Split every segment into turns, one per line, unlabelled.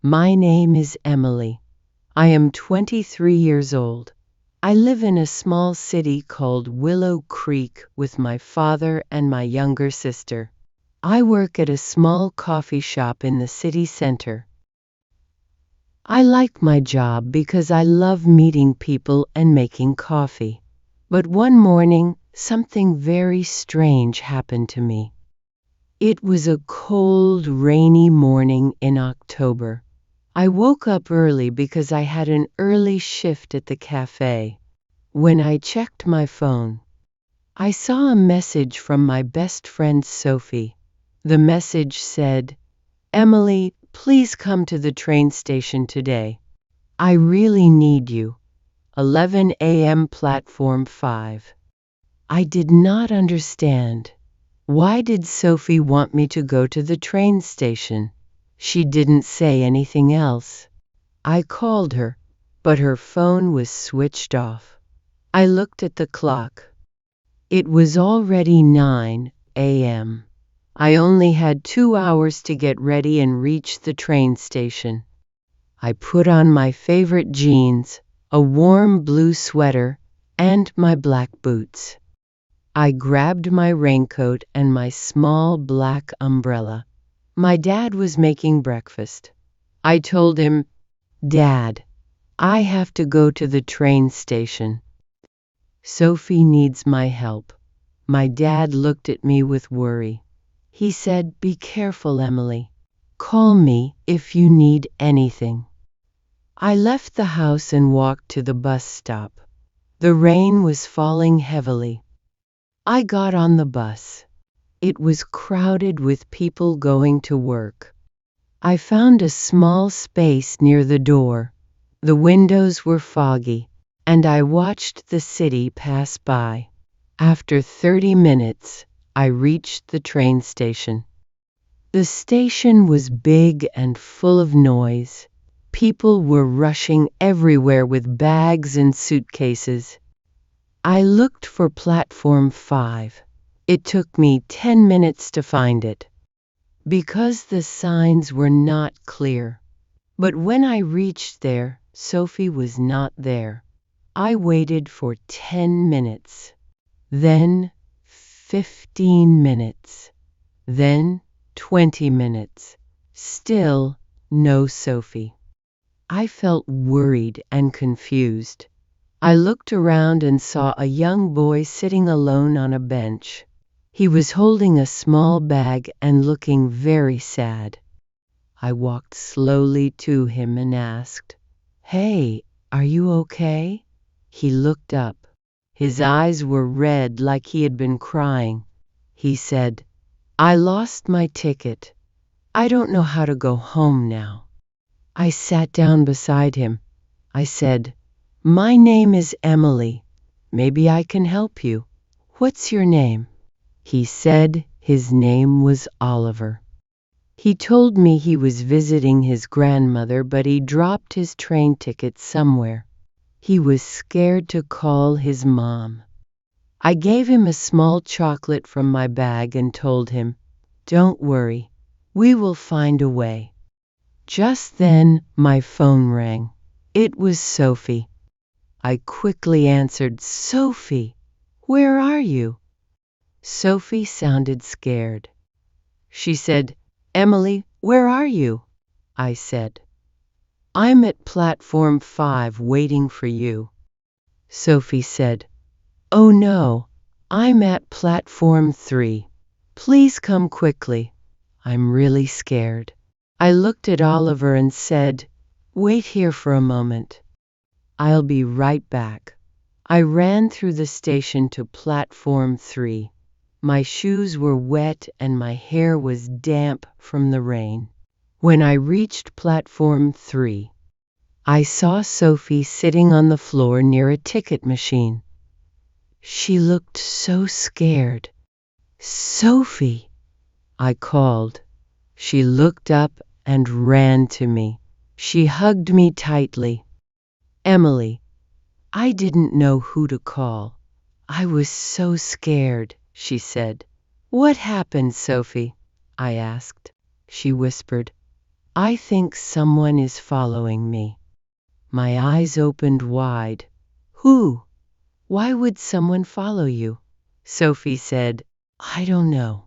My name is Emily. I am 23 years old. I live in a small city called Willow Creek with my father and my younger sister. I work at a small coffee shop in the city center. I like my job because I love meeting people and making coffee. But one morning, something very strange happened to me. It was a cold, rainy morning in October. I woke up early because I had an early shift at the cafe. When I checked my phone, I saw a message from my best friend Sophie. The message said, "Emily, please come to the train station today. I really need you. 11 a.m. platform 5. I did not understand. Why did Sophie want me to go to the train station? She didn't say anything else. I called her, but her phone was switched off. I looked at the clock. It was already 9 a.m. I only had 2 hours to get ready and reach the train station. I put on my favorite jeans, a warm blue sweater, and my black boots. I grabbed my raincoat and my small black umbrella. My dad was making breakfast. I told him, "Dad, I have to go to the train station. Sophie needs my help." My dad looked at me with worry. He said, "Be careful, Emily. Call me if you need anything." I left the house and walked to the bus stop. The rain was falling heavily. I got on the bus. It was crowded with people going to work. I found a small space near the door. The windows were foggy, and I watched the city pass by. After 30 minutes, I reached the train station. The station was big and full of noise. People were rushing everywhere with bags and suitcases. I looked for platform 5. It took me 10 minutes to find it, because the signs were not clear. But when I reached there, Sophie was not there. I waited for 10 minutes. Then 15 minutes. Then 20 minutes. Still no Sophie. I felt worried and confused. I looked around and saw a young boy sitting alone on a bench. He was holding a small bag and looking very sad. I walked slowly to him and asked, "Hey, are you okay?" He looked up. His eyes were red like he had been crying. He said, "I lost my ticket. I don't know how to go home now." I sat down beside him. I said, "My name is Emily. Maybe I can help you. What's your name?" He said his name was Oliver. He told me he was visiting his grandmother, but he dropped his train ticket somewhere. He was scared to call his mom. I gave him a small chocolate from my bag and told him, "Don't worry, we will find a way." Just then, my phone rang. It was Sophie. I quickly answered, "Sophie, where are you?" Sophie sounded scared. She said, "Emily, where are you?" I said, "I'm at platform 5 waiting for you." Sophie said, "Oh no, I'm at platform 3. Please come quickly. I'm really scared." I looked at Oliver and said, "Wait here for a moment. I'll be right back." I ran through the station to platform 3. My shoes were wet and my hair was damp from the rain. When I reached platform 3, I saw Sophie sitting on the floor near a ticket machine. She looked so scared. "Sophie," I called. She looked up and ran to me. She hugged me tightly. "Emily, I didn't know who to call. I was so scared," she said. "What happened, Sophie?" I asked. She whispered, I think someone is following me. My eyes opened wide. Who? Why would someone follow you? Sophie said, I don't know.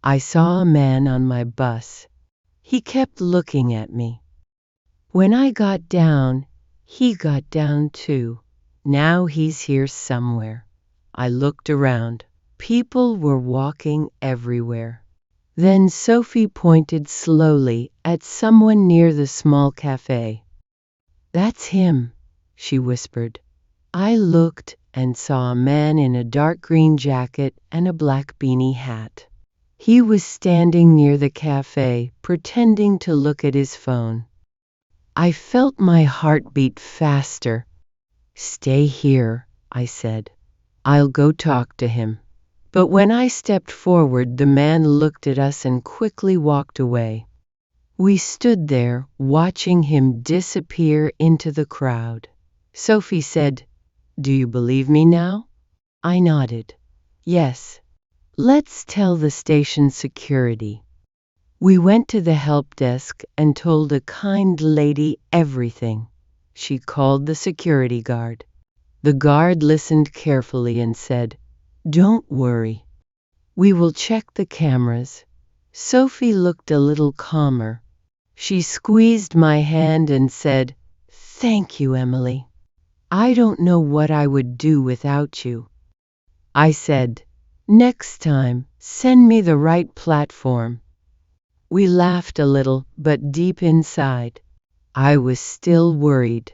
I saw a man on my bus. He kept looking at me. When I got down, he got down too. Now he's here somewhere. I looked around. People were walking everywhere. Then Sophie pointed slowly at someone near the small cafe. That's him, she whispered. I looked and saw a man in a dark green jacket and a black beanie hat. He was standing near the cafe, pretending to look at his phone. I felt my heart beat faster. Stay here, I said. I'll go talk to him. But when I stepped forward, the man looked at us and quickly walked away. We stood there, watching him disappear into the crowd. Sophie said, Do you believe me now? I nodded. Yes. Let's tell the station security. We went to the help desk and told a kind lady everything. She called the security guard. The guard listened carefully and said, Don't worry. We will check the cameras. Sophie looked a little calmer. She squeezed my hand and said, Thank you, Emily. I don't know what I would do without you. I said, Next time, send me the right platform. We laughed a little, but deep inside, I was still worried.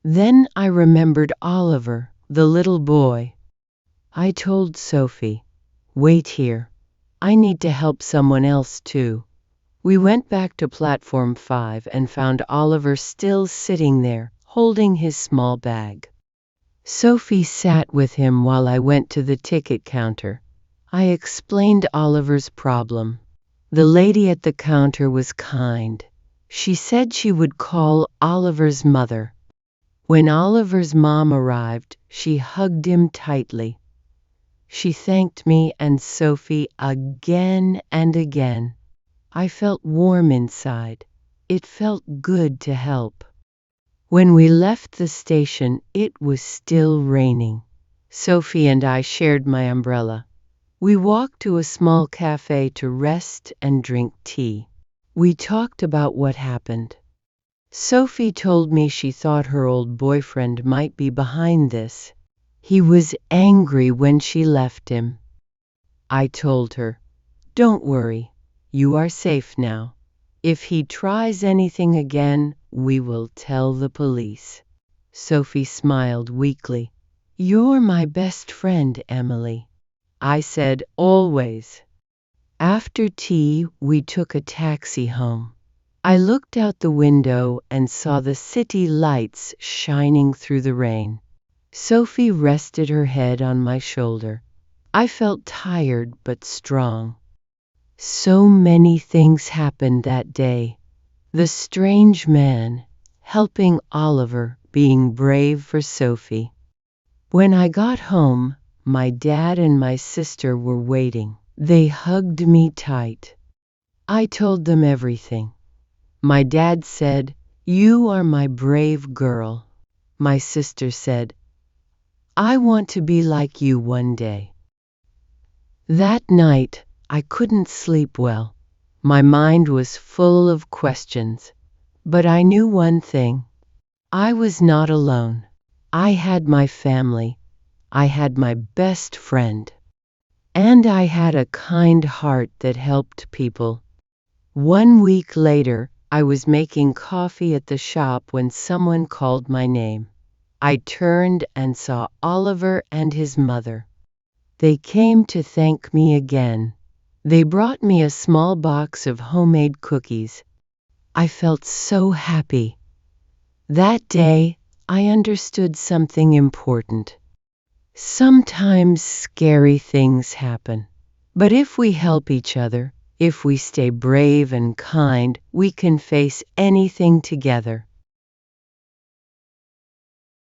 Then I remembered Oliver, the little boy. I told Sophie, Wait here. I need to help someone else too. We went back to platform 5 and found Oliver still sitting there, holding his small bag. Sophie sat with him while I went to the ticket counter. I explained Oliver's problem. The lady at the counter was kind. She said she would call Oliver's mother. When Oliver's mom arrived, she hugged him tightly. She thanked me and Sophie again and again. I felt warm inside. It felt good to help. When we left the station, it was still raining. Sophie and I shared my umbrella. We walked to a small cafe to rest and drink tea. We talked about what happened. Sophie told me she thought her old boyfriend might be behind this. He was angry when she left him. I told her, Don't worry, you are safe now. If he tries anything again, we will tell the police. Sophie smiled weakly. You're my best friend, Emily. I said, Always. After tea, we took a taxi home. I looked out the window and saw the city lights shining through the rain. Sophie rested her head on my shoulder. I felt tired but strong. So many things happened that day. The strange man, helping Oliver, being brave for Sophie. When I got home, my dad and my sister were waiting. They hugged me tight. I told them everything. My dad said, You are my brave girl. My sister said, I want to be like you one day. That night, I couldn't sleep well. My mind was full of questions. But I knew one thing. I was not alone. I had my family. I had my best friend. And I had a kind heart that helped people. 1 week later, I was making coffee at the shop when someone called my name. I turned and saw Oliver and his mother. They came to thank me again. They brought me a small box of homemade cookies. I felt so happy. That day, I understood something important. Sometimes scary things happen. But if we help each other, if we stay brave and kind, we can face anything together.